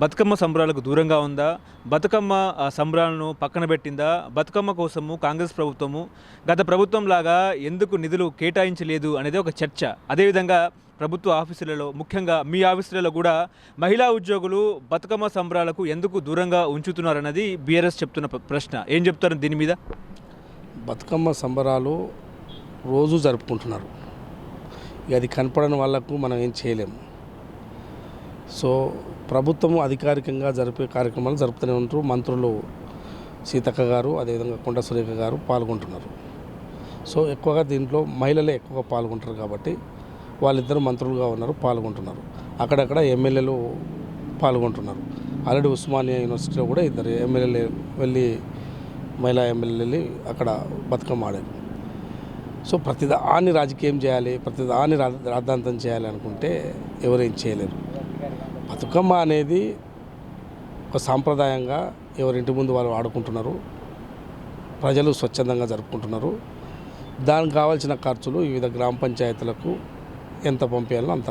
బతుకమ్మ సంబరాలకు దూరంగా ఉందా? బతుకమ్మ సంబరాలను పక్కన పెట్టిందా? బతుకమ్మ కోసము కాంగ్రెస్ ప్రభుత్వము గత ప్రభుత్వంలాగా ఎందుకు నిధులు కేటాయించలేదు అనేది ఒక చర్చ. అదేవిధంగా ప్రభుత్వ ఆఫీసులలో, ముఖ్యంగా మీ ఆఫీసులలో కూడా మహిళా ఉద్యోగులు బతుకమ్మ సంబరాలకు ఎందుకు దూరంగా ఉంచుతున్నారన్నది బీఆర్ఎస్ చెప్తున్న ప్రశ్న. ఏం చెప్తారు దీని మీద? బతుకమ్మ సంబరాలు రోజు జరుపుకుంటున్నారు. ఇక అది కనపడని వాళ్ళకు మనం ఏం చేయలేము. సో ప్రభుత్వం అధికారికంగా జరిపే కార్యక్రమాలు జరుపుతూనే ఉంటారు. మంత్రులు సీతక్క గారు, అదేవిధంగా కొండ సురేఖ గారు పాల్గొంటున్నారు. సో ఎక్కువగా దీంట్లో మహిళలే ఎక్కువగా పాల్గొంటారు కాబట్టి వాళ్ళిద్దరు మంత్రులుగా ఉన్నారు, పాల్గొంటున్నారు. అక్కడక్కడ ఎమ్మెల్యేలు పాల్గొంటున్నారు. ఆల్రెడీ ఉస్మానియా యూనివర్సిటీలో కూడా ఇద్దరు ఎమ్మెల్యేలు వెళ్ళి, మహిళా ఎమ్మెల్యేలు వెళ్ళి అక్కడ బతుకమ్మ ఆడారు. సో ప్రతిదాన్ని రాజకీయం చేయాలి, ప్రతిదాన్ని రాద్ధాంతం చేయాలి అనుకుంటే ఎవరేం చేయలేరు. బతుకమ్మ అనేది ఒక సాంప్రదాయంగా ఎవరింటి ముందు వాళ్ళు ఆడుకుంటున్నారు, ప్రజలు స్వచ్ఛందంగా జరుపుకుంటున్నారు. దానికి కావాల్సిన ఖర్చులు వివిధ గ్రామ పంచాయతీలకు ఎంత పంపించాలో అంత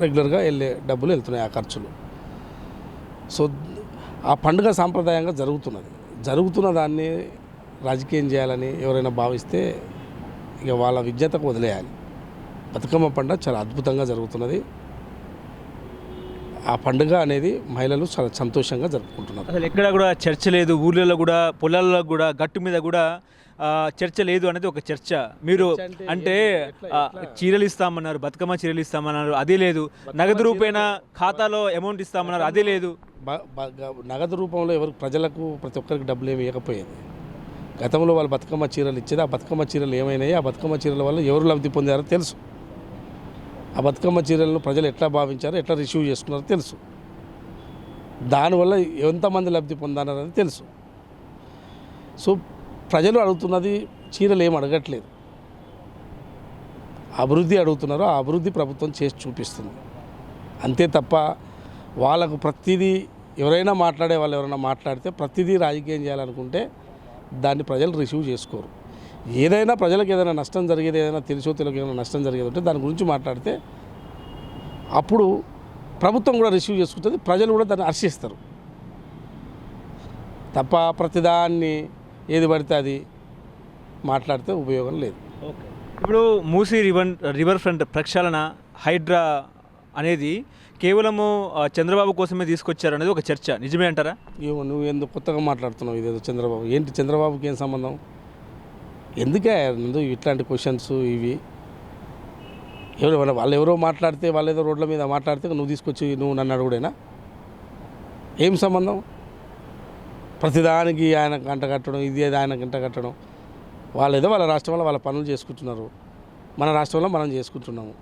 రెగ్యులర్గా వెళ్ళే డబ్బులు వెళ్తున్నాయి ఆ ఖర్చులు. సో ఆ పండుగ సాంప్రదాయంగా జరుగుతున్న దాన్ని రాజకీయం చేయాలని ఎవరైనా భావిస్తే ఇక వాళ్ళ విజ్ఞతకు వదిలేయాలి. బతుకమ్మ పండుగ చాలా అద్భుతంగా జరుగుతున్నది. ఆ పండుగ అనేది మహిళలు చాలా సంతోషంగా జరుపుకుంటున్నారు. అసలు ఎక్కడ కూడా చర్చ లేదు, ఊళ్ళలో కూడా, పొలాల్లో కూడా, గట్టు మీద కూడా చర్చ లేదు అనేది ఒక చర్చ. మీరు అంటే చీరలు ఇస్తామన్నారు, బతుకమ్మ చీరలు ఇస్తామన్నారు, అదే లేదు. నగదు రూపేణ ఖాతాలో అమౌంట్ ఇస్తామన్నారు, అదే లేదు. నగదు రూపంలో ఎవరికి, ప్రజలకు ప్రతి ఒక్కరికి డబ్బులు ఏమి ఇవ్వకపోయేది. గతంలో వాళ్ళు బతుకమ్మ చీరలు ఇచ్చేది. ఆ బతుకమ్మ చీరలు ఏమైనాయి, ఆ బతుకమ్మ చీరల వల్ల ఎవరు లబ్ధి పొందారో తెలుసు. ఆ బతుకమ్మ చీరలను ప్రజలు ఎట్లా భావించారో, ఎట్లా రిసీవ్ చేసుకున్నారో తెలుసు. దానివల్ల ఎంతమంది లబ్ధి పొందారనేది తెలుసు. సో ప్రజలు అడుగుతున్నది చీరలు ఏం అడగట్లేదు, అభివృద్ధి అడుగుతున్నారో ఆ అభివృద్ధి ప్రభుత్వం చేసి చూపిస్తుంది. అంతే తప్ప వాళ్ళకు ప్రతిదీ ఎవరైనా మాట్లాడితే ప్రతిదీ రాజకీయం చేయాలనుకుంటే దాన్ని ప్రజలు రిసీవ్ చేసుకోరు. ఏదైనా ప్రజలకు ఏదైనా నష్టం జరిగేది, ఏదైనా తెలుసో తెలియక ఏదైనా నష్టం జరిగేది ఉంటే దాని గురించి మాట్లాడితే అప్పుడు ప్రభుత్వం కూడా రిసీవ్ చేసుకుంటుంది, ప్రజలు కూడా దాన్ని హర్షిస్తారు. తప్ప ప్రతిదాన్ని ఏది పడితే అది మాట్లాడితే ఉపయోగం లేదు. ఇప్పుడు మూసీ రివర్ ఫ్రంట్ ప్రక్షాళన, హైడ్రా అనేది కేవలము చంద్రబాబు కోసమే తీసుకొచ్చారు అనేది ఒక చర్చ. నిజమే అంటారా? ఏమో నువ్వు ఎందుకు కొత్తగా మాట్లాడుతున్నావు? ఇదేదో చంద్రబాబు ఏంటి, చంద్రబాబుకి ఏం సంబంధం? ఎందుకే ఇట్లాంటి క్వశ్చన్స్ ఇవి? వాళ్ళు ఎవరో మాట్లాడితే, వాళ్ళు ఏదో రోడ్ల మీద మాట్లాడితే నువ్వు తీసుకొచ్చి నువ్వు నన్ను అడుగుడేనా? ఏం సంబంధం? ప్రతిదానికి ఆయన గంట కట్టడం, ఇది ఆయన గంట కట్టడం. వాళ్ళు ఏదో వాళ్ళ రాష్ట్రంలో వాళ్ళ పనులు చేసుకుంటున్నారు, మన రాష్ట్రంలో మనం చేసుకుంటున్నాము.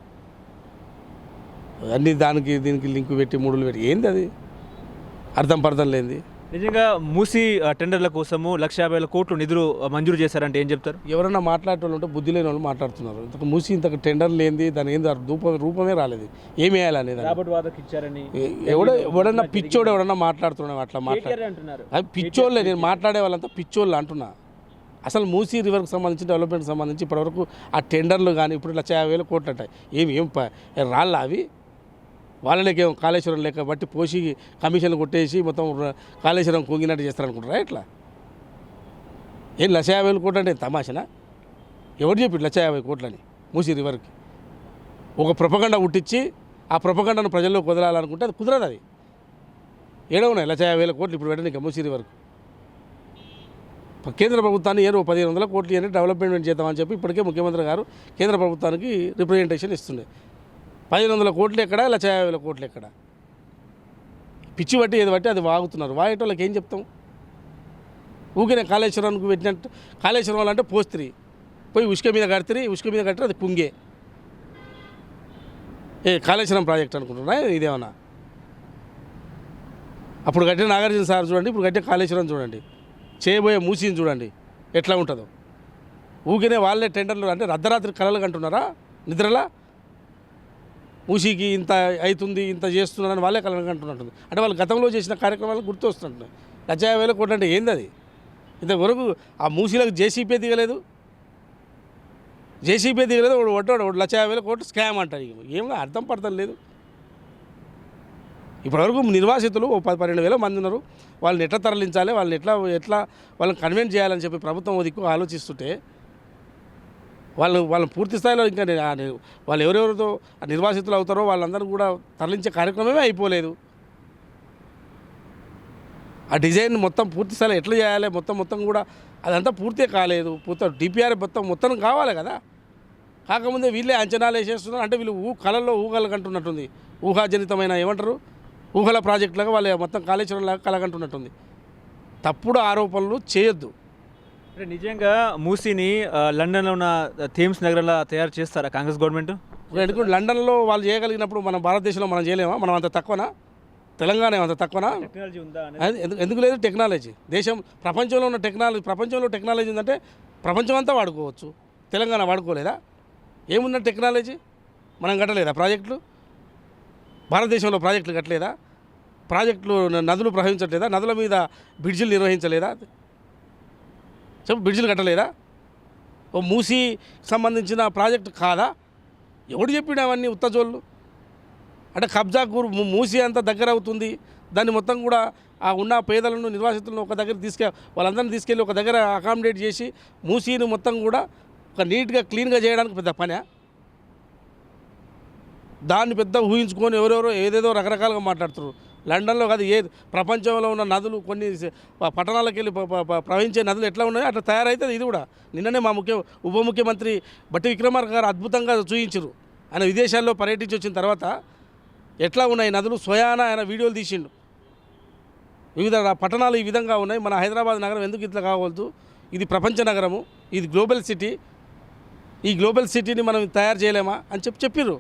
అన్నీ దీనికి లింకు పెట్టి మూడులు పెట్టి ఏంది అది? అర్థం లేనిది. నిజంగా మూసీ టెండర్ల కోసము 1,50,000 కోట్లు నిధులు మంజూరు చేశారంటే ఏం చెప్తారు? ఎవరైనా మాట్లాడే వాళ్ళు ఉంటే బుద్ధి లేని వాళ్ళు మాట్లాడుతున్నారు. ఇంతకు మూసి ఇంతకు టెండర్ లేనిది, దాని ఏంది రూపమే రాలేదు. ఏమి వేయాలనేది ఎవడన్నా పిచ్చోడు ఎవడన్నా మాట్లాడుతున్నాడు అట్లా మాట్లాడుతున్నారు. అది పిచ్చోళ్ళే, నేను మాట్లాడే వాళ్ళంతా పిచ్చోళ్ళు అంటున్నా. అసలు మూసీ రివర్కి సంబంధించి, డెవలప్మెంట్కి సంబంధించి ఇప్పటివరకు ఆ టెండర్లు కానీ ఇప్పుడు 1,50,000 కోట్లు అంటాయి. ఏం రాళ్ళ అవి? వాళ్ళకేం కాళేశ్వరం లేక బట్టి పోసి కమిషన్లు కొట్టేసి మొత్తం కాళేశ్వరం కుంగినట్టు చేస్తారనుకుంటారా? ఎట్లా? ఏం 1,50,000 కోట్లు అంటే తమాషనా? ఎవరు చెప్పి 1,50,000 కోట్లని మూసీ రివర్కి? ఒక ప్రొపగండ పుట్టించి ఆ ప్రొపగండను ప్రజల్లో కుదరాలనుకుంటే అది కుదరదు. అది ఏడవున్నాయి 1,50,000 కోట్లు ఇప్పుడు పెట్టడానికి మూసీ రివర్కి. కేంద్ర ప్రభుత్వాన్ని 1,500 కోట్లు అని డెవలప్మెంట్ చేద్దామని చెప్పి ఇప్పటికే ముఖ్యమంత్రి గారు కేంద్ర ప్రభుత్వానికి రిప్రజెంటేషన్ ఇస్తుండే. 1,500 కోట్లు ఎక్కడ, 1,50,000 కోట్లు ఎక్కడ? పిచ్చి బట్టి ఏది బట్టి అది వాగుతున్నారు. వాగేటోళ్ళకి ఏం చెప్తాం? ఊరికే కాళేశ్వరానికి పెట్టినట్టు, కాళేశ్వరం వాళ్ళంటే పోస్తిరి పోయి ఉసుక మీద కడితే అది కుంగే. కాళేశ్వరం ప్రాజెక్ట్ అనుకుంటున్నా ఇదేమన్నా? అప్పుడు కట్టిన నాగార్జున సార్ చూడండి, ఇప్పుడు కట్టిన కాళేశ్వరం చూడండి, చేయబోయే మూసీని చూడండి ఎట్లా ఉంటుందో. ఊరికే వాళ్ళే టెండర్లు అంటే అర్ధరాత్రి కలలు కంటున్నారా నిద్రలా? మూసీకి ఇంత అవుతుంది, ఇంత చేస్తున్నారని వాళ్ళే కలగంటున్నట్టుంది. అంటే వాళ్ళు గతంలో చేసిన కార్యక్రమాలు గుర్తు వస్తుంటున్నాయి. 1,50,000 కోట్లు అంటే ఏంది అది? ఇంతవరకు ఆ మూసీలకు జేసీపీ దిగలేదు. వాడు 1,50,000 కోట్లు స్కామ్ అంటారు. ఏమో అర్థం లేదు. ఇప్పటివరకు నిర్వాసితులు ఓ 10-12 వేల మంది ఉన్నారు. వాళ్ళని ఎట్లా తరలించాలి, వాళ్ళని ఎట్లా వాళ్ళని కన్వెన్స్ చేయాలని చెప్పి ప్రభుత్వం దిక్కు ఆలోచిస్తుంటే వాళ్ళని పూర్తి స్థాయిలో ఇంకా వాళ్ళు ఎవరెవరితో నిర్వాసితులు అవుతారో వాళ్ళందరూ కూడా తరలించే కార్యక్రమమే అయిపోలేదు. ఆ డిజైన్ మొత్తం పూర్తి స్థాయిలో ఎట్లా చేయాలి మొత్తం కూడా అదంతా పూర్తి కాలేదు. డిపిఆర్ మొత్తం కావాలి కదా. కాకముందే వీళ్ళే అంచనాలు వేసేస్తున్నారు. అంటే వీళ్ళు కళల్లో ఊహలకంటున్నట్టుంది. ఊహాజనితమైన ఏమంటారు ఊహల ప్రాజెక్టులాగా వాళ్ళు మొత్తం కాళేశ్వరంలాగా కలగంటున్నట్టుంది. తప్పుడు ఆరోపణలు చేయొద్దు. అంటే నిజంగా మూసీని లండన్లో ఉన్న థేమ్స్ నగరంలో తయారు చేస్తారా కాంగ్రెస్ గవర్నమెంట్? ఎందుకంటే లండన్లో వాళ్ళు చేయగలిగినప్పుడు మన భారతదేశంలో మనం చేయలేమా? మనం అంత తక్కువనా? తెలంగాణ అంత తక్కువనా? టెక్నాలజీ ఉందా? ఎందుకు లేదు? టెక్నాలజీ దేశం ప్రపంచంలో ఉన్న టెక్నాలజీ ఉందంటే ప్రపంచం అంతా వాడుకోవచ్చు. తెలంగాణ వాడుకోలేదా? ఏమున్న టెక్నాలజీ? మనం కట్టలేదా ప్రాజెక్టులు? భారతదేశంలో ప్రాజెక్టులు కట్టలేదా? ప్రాజెక్టులు నదులు ప్రవహించట్లేదా? నదుల మీద బ్రిడ్జిలు నిర్వహించలేదా? బ్రిడ్జిలు కట్టలేదా? ఓ మూసీ సంబంధించిన ప్రాజెక్టు కాదా? ఎవడు చెప్పిన అవన్నీ ఉత్తజోళ్ళు? అంటే కబ్జా మూసీ అంతా దగ్గర అవుతుంది. దాన్ని మొత్తం కూడా ఆ ఉన్న పేదలను నిర్వాసితులను ఒక దగ్గర వాళ్ళందరినీ తీసుకెళ్ళి ఒక దగ్గర అకామిడేట్ చేసి మూసీని మొత్తం కూడా ఒక నీట్గా క్లీన్గా చేయడానికి పెద్ద పనే. దాన్ని పెద్ద ఊహించుకొని ఎవరెవరో ఏదేదో రకరకాలుగా మాట్లాడుతున్నారు. లండన్లో కాదు ప్రపంచంలో ఉన్న నదులు కొన్ని పట్టణాలకు వెళ్ళి ప్రవహించే నదులు ఎట్లా ఉన్నాయో అట్లా తయారైతుంది ఇది కూడా. నిన్ననే మా ఉప ముఖ్యమంత్రి బట్టి విక్రమార్క గారు అద్భుతంగా చూపించారు. ఆయన విదేశాల్లో పర్యటించి వచ్చిన తర్వాత ఎట్లా ఉన్నాయి నదులు స్వయాన ఆయన వీడియోలు తీసిండు. వివిధ పట్టణాలు ఈ విధంగా ఉన్నాయి. మన హైదరాబాద్ నగరం ఎందుకు ఇట్లా కావద్దు? ఇది ప్రపంచ నగరము, ఇది గ్లోబల్ సిటీ. ఈ గ్లోబల్ సిటీని మనం తయారు చేయలేమా అని చెప్పిర్రు.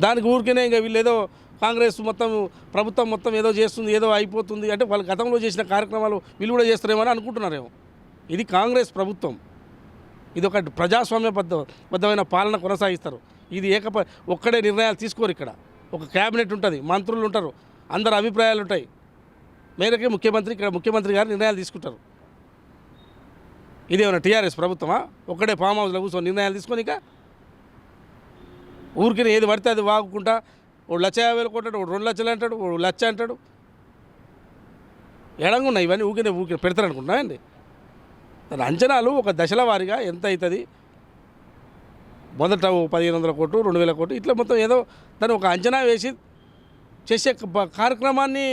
దానికి ఊరికేనే ఇంకా వీళ్ళు ఏదో కాంగ్రెస్ ప్రభుత్వం మొత్తం ఏదో చేస్తుంది, ఏదో అయిపోతుంది అంటే వాళ్ళు గతంలో చేసిన కార్యక్రమాలు వీళ్ళు కూడా చేస్తారేమని అనుకుంటున్నారేమో. ఇది కాంగ్రెస్ ప్రభుత్వం. ఇది ఒక ప్రజాస్వామ్యబద్ధమైన పాలన కొనసాగిస్తారు. ఇది ఒక్కడే నిర్ణయాలు తీసుకోరు. ఇక్కడ ఒక క్యాబినెట్ ఉంటుంది, మంత్రులు ఉంటారు, అందరు అభిప్రాయాలు ఉంటాయి. మేరకే ముఖ్యమంత్రి గారు నిర్ణయాలు తీసుకుంటారు. ఇదేమన్నా టీఆర్ఎస్ ప్రభుత్వమా? ఒక్కడే ఫామ్ హౌస్లో కూర్చొని నిర్ణయాలు తీసుకొని ఇక ఊరికి ఏది పడితే అది వాగుకుంటా ఓ 1,50,000 కొట్టాడు, ఓ 2 లక్షలు అంటాడు, ఓ 1,00,000 అంటాడు. ఎడంగా ఉన్నాయి ఇవన్నీ. ఊరికే పెడతారనుకుంటున్నాయండి. దాని అంచనాలు ఒక దశల వారీగా ఎంత అవుతుంది, మొదట 1,500 కోట్లు, 2,000 కోట్లు ఇట్లా మొత్తం ఏదో దాన్ని ఒక అంచనా వేసి చేసే కార్యక్రమాన్ని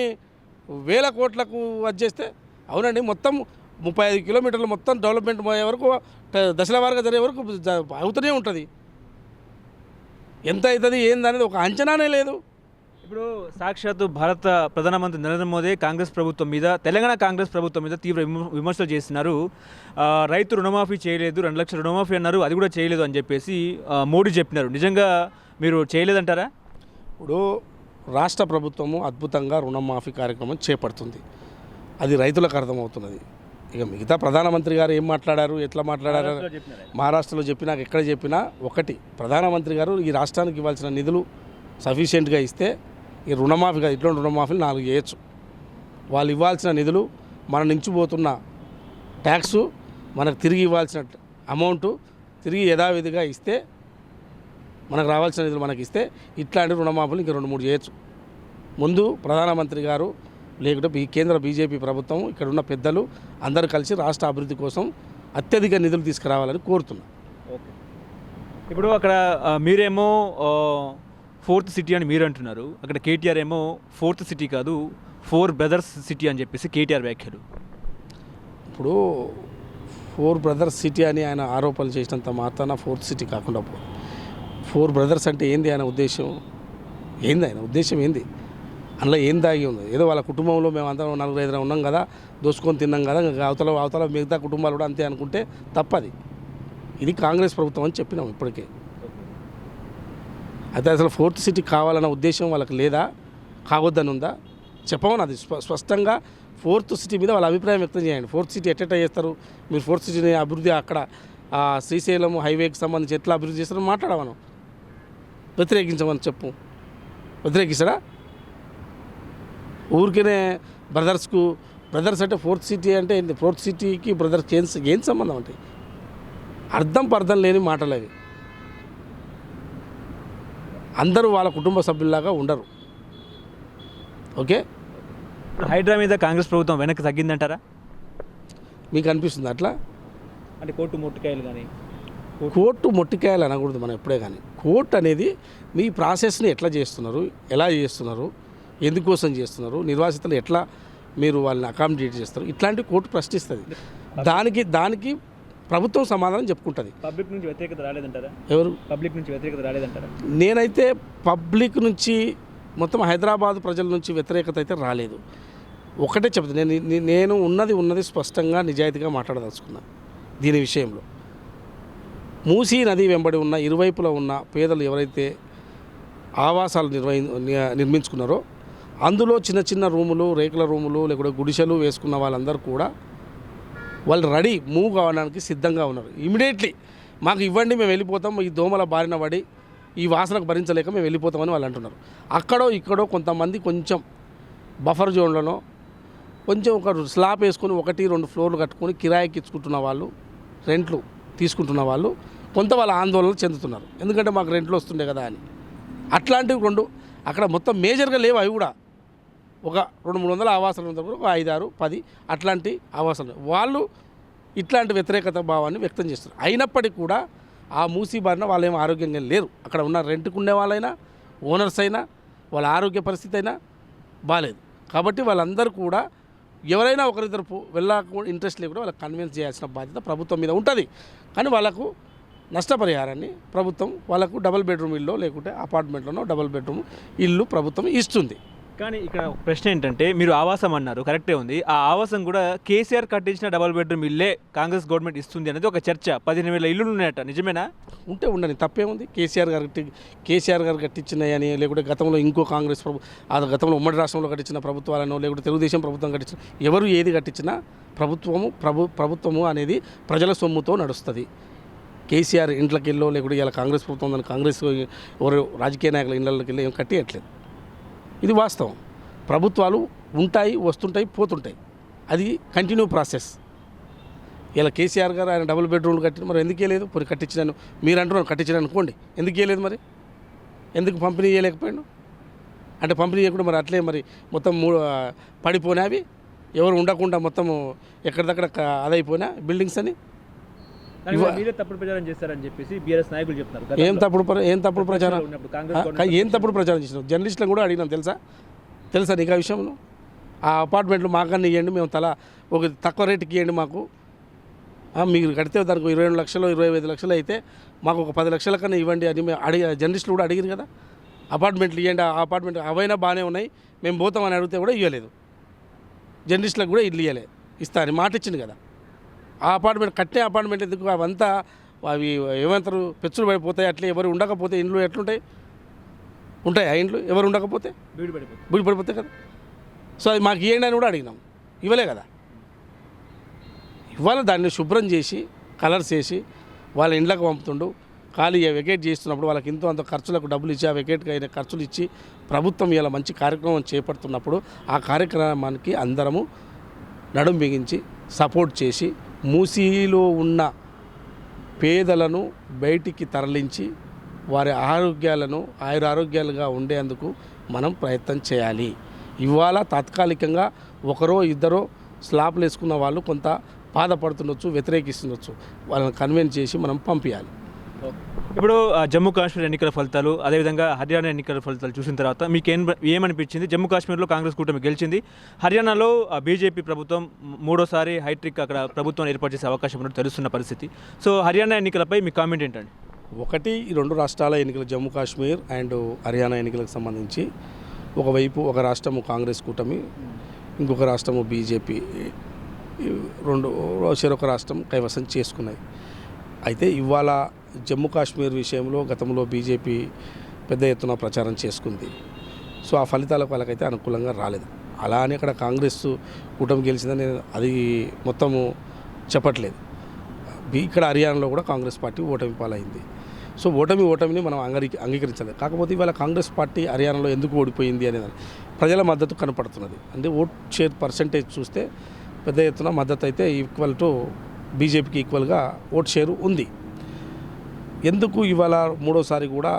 1,000 కోట్లకు వచ్చేస్తే అవునండి. మొత్తం 35 కిలోమీటర్లు మొత్తం డెవలప్మెంట్ అయ్యే వరకు దశల వారీగా జరిగే వరకు అవుతూనే ఉంటుంది. ఎంత అవుతుంది ఏందనేది ఒక అంచనానే లేదు. ఇప్పుడు సాక్షాత్తు భారత ప్రధానమంత్రి నరేంద్ర మోదీ కాంగ్రెస్ ప్రభుత్వం మీద, తెలంగాణ కాంగ్రెస్ ప్రభుత్వం మీద తీవ్ర విమర్శలు చేస్తున్నారు. రైతు రుణమాఫీ చేయలేదు, 2 లక్షల రుణమాఫీ అన్నారు, అది కూడా చేయలేదు అని చెప్పేసి మోడీ చెప్పినారు. నిజంగా మీరు చేయలేదంటారా? ఇప్పుడు రాష్ట్ర ప్రభుత్వము అద్భుతంగా రుణమాఫీ కార్యక్రమం చేపడుతుంది. అది రైతులకు అర్థమవుతున్నది. ఇక మిగతా ప్రధానమంత్రి గారు ఏం మాట్లాడారు, ఎట్లా మాట్లాడారు, మహారాష్ట్రలో చెప్పినా ఎక్కడ చెప్పినా ఒకటి, ప్రధానమంత్రి గారు ఈ రాష్ట్రానికి ఇవ్వాల్సిన నిధులు సఫిషియెంట్గా ఇస్తే ఈ రుణమాఫీగా ఇటువంటి రుణమాఫీలు 4 చేయొచ్చు. వాళ్ళు ఇవ్వాల్సిన నిధులు మన నుంచి పోతున్న ట్యాక్సు మనకు తిరిగి ఇవ్వాల్సిన అమౌంట్ తిరిగి యథావిధిగా ఇస్తే, మనకు రావాల్సిన నిధులు మనకి ఇస్తే ఇట్లాంటి రుణమాఫీలు ఇంకా 2-3 చేయొచ్చు. ముందు ప్రధానమంత్రి గారు లేకుంటే ఈ కేంద్ర బీజేపీ ప్రభుత్వం ఇక్కడ ఉన్న పెద్దలు అందరూ కలిసి రాష్ట్ర అభివృద్ధి కోసం అత్యధిక నిధులు తీసుకురావాలని కోరుతున్నా. ఓకే. ఇప్పుడు అక్కడ మీరేమో 4th సిటీ అని మీరు అంటున్నారు, అక్కడ కేటీఆర్ ఏమో 4th సిటీ కాదు 4 బ్రదర్స్ సిటీ అని చెప్పేసి కేటీఆర్ వ్యాఖ్యలు. ఇప్పుడు 4 బ్రదర్స్ సిటీ అని ఆయన ఆరోపణలు చేసినంత మాత్రాన 4th సిటీ కాకుండా 4 బ్రదర్స్ అంటే ఏంది ఆయన ఉద్దేశం? ఆయన ఉద్దేశం ఏంది? అందులో ఏం దాగి ఉంది? ఏదో వాళ్ళ కుటుంబంలో మేము అందరం 4-5 ఉన్నాం కదా, దోసుకొని తిన్నాం కదా, అవతల మిగతా కుటుంబాలు కూడా అంతే అనుకుంటే తప్పది. ఇది కాంగ్రెస్ ప్రభుత్వం అని చెప్పినాం ఇప్పటికే. అయితే అసలు 4th సిటీ కావాలన్న ఉద్దేశం వాళ్ళకి లేదా, కావద్దని ఉందా చెప్పమని అది స్పష్టంగా 4th సిటీ మీద వాళ్ళ అభిప్రాయం వ్యక్తం చేయండి. 4th సిటీ ఎట్లా చేస్తారు మీరు? 4th సిటీని అభివృద్ధి అక్కడ శ్రీశైలం హైవేకి సంబంధించి ఎట్లా అభివృద్ధి చేస్తారో మాట్లాడమను, వ్యతిరేకించమని చెప్పు. వ్యతిరేకిస్తారా? ఊరికేనే బ్రదర్స్ అంటే 4th సిటీ అంటే 4th సిటీకి బ్రదర్స్ ఏం సంబంధం అంటే? అర్థం లేని మాటలు అవి. అందరూ వాళ్ళ కుటుంబ సభ్యుల్లాగా ఉండరు. ఓకే, ఇప్పుడు హైడ్రా మీద కాంగ్రెస్ ప్రభుత్వం వెనక్కి తగ్గిందంటారా? మీకు అనిపిస్తుంది అట్లా? అంటే కోర్టు ముట్టుకాయలు కానీ కోర్టు మొట్టికాయలు అనకూడదు మనం ఎప్పుడే కానీ. కోర్టు అనేది మీ ప్రాసెస్ని ఎట్లా చేస్తున్నారు, ఎలా చేస్తున్నారు, ఎందుకోసం చేస్తున్నారు, నిర్వాసితులు ఎట్లా మీరు వాళ్ళని అకామిడేట్ చేస్తారు, ఇట్లాంటి కోర్టు ప్రశ్నిస్తుంది. దానికి ప్రభుత్వం సమాధానం చెప్పుకుంటుంది. పబ్లిక్ నుంచి వ్యతిరేకత రాలేదంటారా? ఎవరు? పబ్లిక్ నుంచి వ్యతిరేకత రాలేదంటారా? నేనైతే పబ్లిక్ నుంచి మొత్తం హైదరాబాద్ ప్రజల నుంచి వ్యతిరేకత అయితే రాలేదు. ఒకటే చెప్తాను, నేను ఉన్నది స్పష్టంగా నిజాయితీగా మాట్లాడదలుచుకున్నా దీని విషయంలో. మూసీ నది వెంబడి ఉన్న ఇరువైపులా ఉన్న పేదలు ఎవరైతే ఆవాసాలు నిర్మించుకున్నారో అందులో చిన్న చిన్న రూములు, రేకుల రూములు, లేకపోతే గుడిసెలు వేసుకున్న వాళ్ళందరూ కూడా వాళ్ళు రెడీ మూవ్ కావడానికి సిద్ధంగా ఉన్నారు. ఇమీడియట్లీ మాకు ఇవ్వండి, మేము వెళ్ళిపోతాం, ఈ దోమల బారిన పడి ఈ వాసనకు భరించలేక మేము వెళ్ళిపోతామని వాళ్ళు అంటున్నారు. అక్కడో ఇక్కడో కొంతమంది కొంచెం బఫర్ జోన్లలో కొంచెం ఒక స్లాబ్ వేసుకొని 1-2 ఫ్లోర్లు కట్టుకొని కిరాయికి ఇచ్చుకుంటున్న వాళ్ళు, రెంట్లు తీసుకుంటున్న వాళ్ళు కొంత వాళ్ళ ఆందోళన చెందుతున్నారు. ఎందుకంటే మాకు రెంట్లు వస్తుండే కదా అని. అట్లాంటివి 2 అక్కడ మొత్తం మేజర్గా లేవు, అవి కూడా ఒక 200-300 ఆవాసాలు ఉన్న ఒక 5-6-10 అట్లాంటి ఆవాసాలు వాళ్ళు ఇట్లాంటి వ్యతిరేకత భావాన్ని వ్యక్తం చేస్తారు. అయినప్పటికీ కూడా ఆ మూసీ బారిన వాళ్ళు ఏమో ఆరోగ్యంగా లేరు. అక్కడ ఉన్న రెంట్కు ఉండే వాళ్ళైనా, ఓనర్స్ అయినా, వాళ్ళ ఆరోగ్య పరిస్థితి అయినా బాగాలేదు. కాబట్టి వాళ్ళందరూ కూడా ఎవరైనా ఒకరిద్దరు వెళ్ళక ఇంట్రెస్ట్ లేకుండా వాళ్ళకి కన్విన్స్ చేయాల్సిన బాధ్యత ప్రభుత్వం మీద ఉంటుంది. కానీ వాళ్ళకు నష్టపరిహారాన్ని ప్రభుత్వం వాళ్ళకు డబుల్ బెడ్రూమ్ ఇల్లు లేకుంటే అపార్ట్మెంట్లోనో డబుల్ బెడ్రూమ్ ఇల్లు ప్రభుత్వం ఇస్తుంది. కానీ ఇక్కడ ఒక ప్రశ్న ఏంటంటే, మీరు ఆవాసం అన్నారు, కరెక్టే ఉంది. ఆ ఆవాసం కూడా కేసీఆర్ కట్టించిన డబుల్ బెడ్రూమ్ ఇల్లే కాంగ్రెస్ గవర్నమెంట్ ఇస్తుంది అనేది ఒక చర్చ. 15,000 ఇల్లులు ఉన్నాయట, నిజమేనా? ఉంటే ఉండని తప్పేముంది. కేసీఆర్ గారు కట్టించినాయని, లేకుంటే గతంలో ఇంకో కాంగ్రెస్ గతంలో ఉమ్మడి రాష్ట్రంలో కట్టించిన ప్రభుత్వాలను, లేకుంటే తెలుగుదేశం ప్రభుత్వం కట్టించిన ఎవరు ఏది కట్టించినా ప్రభుత్వము అనేది ప్రజల సొమ్ముతో నడుస్తుంది. కేసీఆర్ ఇంట్లోకి వెళ్ళో లేకుంటే ఇలా కాంగ్రెస్ ప్రభుత్వం ఉందని కాంగ్రెస్ ఎవరు రాజకీయ నాయకుల ఇళ్ళకి వెళ్ళి ఏం కట్టియట్లేదు. ఇది వాస్తవం. ప్రభుత్వాలు ఉంటాయి, వస్తుంటాయి, పోతుంటాయి. అది కంటిన్యూ ప్రాసెస్. ఇలా కేసీఆర్ గారు ఆయన డబుల్ బెడ్రూమ్లు కట్టిన మరి ఎందుకు వేయలేదు? పోయి కట్టించినాను మీరు అంటున్నారు, కట్టించాను అనుకోండి, ఎందుకు వేయలేదు? మరి ఎందుకు పంపిణీ చేయలేకపోయాను? అంటే పంపిణీ చేయకుండా మరి అట్లే మరి మొత్తం పడిపోయినా అవి ఎవరు ఉండకుండా మొత్తం ఎక్కడిదక్కడ అదైపోయినా బిల్డింగ్స్ అని. మీరే తప్పుడు ప్రచారం చేస్తారని చెప్పేసి బీఆర్ఎస్ నాయకులు చెప్తున్నారు. ఏం తప్పుడు ప్రచారం చేసినాం? జర్నలిస్టులను కూడా అడిగినాం, తెలుసా నీకు ఆ విషయంలో? ఆ అపార్ట్మెంట్లు మాకన్నా ఇవ్వండి, మేము ఒక తక్కువ రేటుకి ఇవ్వండి మాకు, మీరు కడితే దానికి 22 లక్షలు 25 లక్షలు అయితే మాకు ఒక 10 లక్షల కన్నా ఇవ్వండి అని మేము జర్నలిస్టులు కూడా అడిగారు కదా. అపార్ట్మెంట్లు ఇవ్వండి, ఆ అపార్ట్మెంట్ అవైనా బాగానే ఉన్నాయి, మేము పోతామని అడిగితే కూడా ఇవ్వలేదు. జర్నలిస్టులకు కూడా ఇల్లు ఇవ్వలేదు, ఇస్తా అని మాట ఇచ్చింది కదా. ఆ అపార్ట్మెంట్ కట్టే అపార్ట్మెంట్ ఎందుకు? అవంతా అవి ఏమంటారు, పెచ్చులు పడిపోతాయి. అట్లే ఎవరు ఉండకపోతే ఇండ్లు ఎట్లుంటాయి? ఉంటాయి ఆ ఇండ్లు ఎవరు ఉండకపోతే బీడి పడిపోతాయి కదా. సో అది మాకు ఇవ్వండి అని కూడా అడిగినాం, ఇవ్వలే కదా. ఇవాళ దాన్ని శుభ్రం చేసి కలర్స్ వేసి వాళ్ళ ఇండ్లకు పంపుతుండు. ఖాళీ వెకేట్ చేస్తున్నప్పుడు వాళ్ళకి ఇంతో అంత ఖర్చులకు డబ్బులు ఇచ్చి ఆ వెకేట్కి అయిన ఖర్చులు ఇచ్చి ప్రభుత్వం ఇలా మంచి కార్యక్రమం చేపడుతున్నప్పుడు ఆ కార్యక్రమానికి అందరము నడుం బిగించి సపోర్ట్ చేసి మూసీలో ఉన్న పేదలను బయటికి తరలించి వారి ఆయురారోగ్యాలుగా ఉండేందుకు మనం ప్రయత్నం చేయాలి. ఇవాళ తాత్కాలికంగా ఒకరో ఇద్దరో స్లాబ్లు వేసుకున్న వాళ్ళు కొంత బాధపడుతుండొచ్చు, వ్యతిరేకిస్తుండొచ్చు. వాళ్ళని కన్విన్స్ చేసి మనం పంపించాలి. ఇప్పుడు జమ్మూ కాశ్మీర్ ఎన్నికల ఫలితాలు, అదేవిధంగా హర్యానా ఎన్నికల ఫలితాలు చూసిన తర్వాత మీకు ఏమనిపించింది? జమ్మూ కాశ్మీర్లో కాంగ్రెస్ కూటమి గెలిచింది, హర్యానాలో బీజేపీ ప్రభుత్వం మూడోసారి హైట్రిక్ అక్కడ ప్రభుత్వం ఏర్పాటు చేసే అవకాశం ఉన్నట్టు తెలుస్తున్న పరిస్థితి. సో హర్యానా ఎన్నికలపై మీ కామెంట్ ఏంటండి? ఒకటి, ఈ 2 రాష్ట్రాల ఎన్నికలు జమ్మూ కాశ్మీర్ అండ్ హర్యానా ఎన్నికలకు సంబంధించి ఒకవైపు ఒక రాష్ట్రము కాంగ్రెస్ కూటమి, ఇంకొక రాష్ట్రము బీజేపీ, చెరొక రాష్ట్రం కైవసం చేసుకున్నాయి. అయితే ఇవాళ జమ్మూ కాశ్మీర్ విషయంలో గతంలో బీజేపీ పెద్ద ఎత్తున ప్రచారం చేసుకుంది. సో ఆ ఫలితాలకు వాళ్ళకైతే అనుకూలంగా రాలేదు. అలా అని అక్కడ కాంగ్రెస్ కూటమి గెలిచిందని అది మొత్తము చెప్పట్లేదు. ఇక్కడ హర్యానాలో కూడా కాంగ్రెస్ పార్టీ ఓటమి పాలైంది. సో ఓటమిని మనం అంగీకరించలేదు. కాకపోతే ఇవాళ కాంగ్రెస్ పార్టీ హర్యానాలో ఎందుకు ఓడిపోయింది అనేది ప్రజల మద్దతు కనపడుతున్నది. అంటే ఓట్ షేర్ పర్సంటేజ్ చూస్తే పెద్ద ఎత్తున మద్దతు అయితే ఈక్వల్ టు బీజేపీకి ఈక్వల్గా ఓట్ షేరు ఉంది. ఎందుకు ఇవాళ మూడోసారి కూడా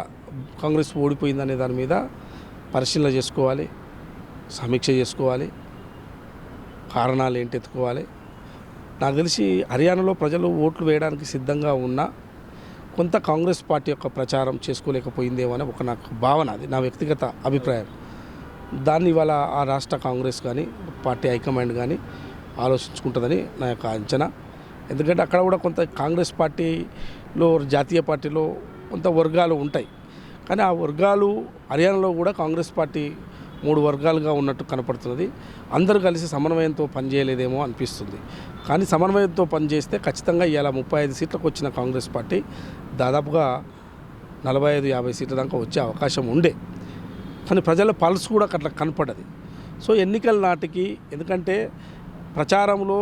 కాంగ్రెస్ ఓడిపోయిందనే దాని మీద పరిశీలన చేసుకోవాలి, సమీక్ష చేసుకోవాలి, కారణాలు ఏంటి ఎత్తుకోవాలి. నాకు తెలిసి హర్యానాలో ప్రజలు ఓట్లు వేయడానికి సిద్ధంగా ఉన్నా కొంత కాంగ్రెస్ పార్టీ యొక్క ప్రచారం చేసుకోలేకపోయిందేమో అని ఒక నాకు భావన, అది నా వ్యక్తిగత అభిప్రాయం. దాన్ని ఇవాళ ఆ రాష్ట్ర కాంగ్రెస్ కానీ పార్టీ హైకమాండ్ కానీ ఆలోచించుకుంటుందని నా యొక్క అంచనా. ఎందుకంటే అక్కడ కూడా కొంత కాంగ్రెస్ పార్టీలో జాతీయ పార్టీలో కొంత వర్గాలు ఉంటాయి, కానీ ఆ వర్గాలు హర్యానాలో కూడా కాంగ్రెస్ పార్టీ 3 వర్గాలుగా ఉన్నట్టు కనపడుతున్నది. అందరూ కలిసి సమన్వయంతో పనిచేయలేదేమో అనిపిస్తుంది. కానీ సమన్వయంతో పనిచేస్తే ఖచ్చితంగా ఇవాళ 35 సీట్లకు వచ్చిన కాంగ్రెస్ పార్టీ దాదాపుగా 45-50 సీట్ల దాకా వచ్చే అవకాశం ఉండే. కానీ ప్రజల పల్స్ కూడా అట్లా కనపడది. సో ఎన్నికల నాటికి, ఎందుకంటే ప్రచారంలో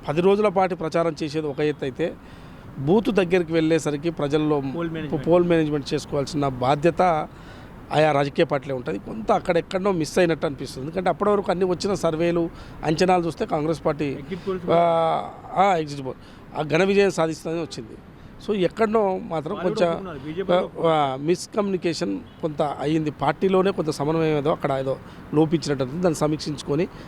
10 రోజుల పాటు ప్రచారం చేసేది ఒక ఎత్తు అయితే, బూత్ దగ్గరికి వెళ్ళేసరికి ప్రజల్లో పోల్ మేనేజ్మెంట్ చేసుకోవాల్సిన బాధ్యత ఆయా రాజకీయ పార్టీలే ఉంటుంది. కొంత అక్కడెక్కడో మిస్ అయినట్టు అనిపిస్తుంది. ఎందుకంటే అప్పటి వరకు అన్ని వచ్చిన సర్వేలు అంచనాలు చూస్తే కాంగ్రెస్ పార్టీ ఎగ్జిట్ పోల్ ఘన విజయం సాధిస్తుందని వచ్చింది. సో ఎక్కడనో మాత్రం కొంచెం మిస్కమ్యూనికేషన్ కొంత అయ్యింది. పార్టీలోనే కొంత సమన్వయం ఏదో అక్కడ ఏదో లోపించినట్టు దాన్ని సమీక్షించుకొని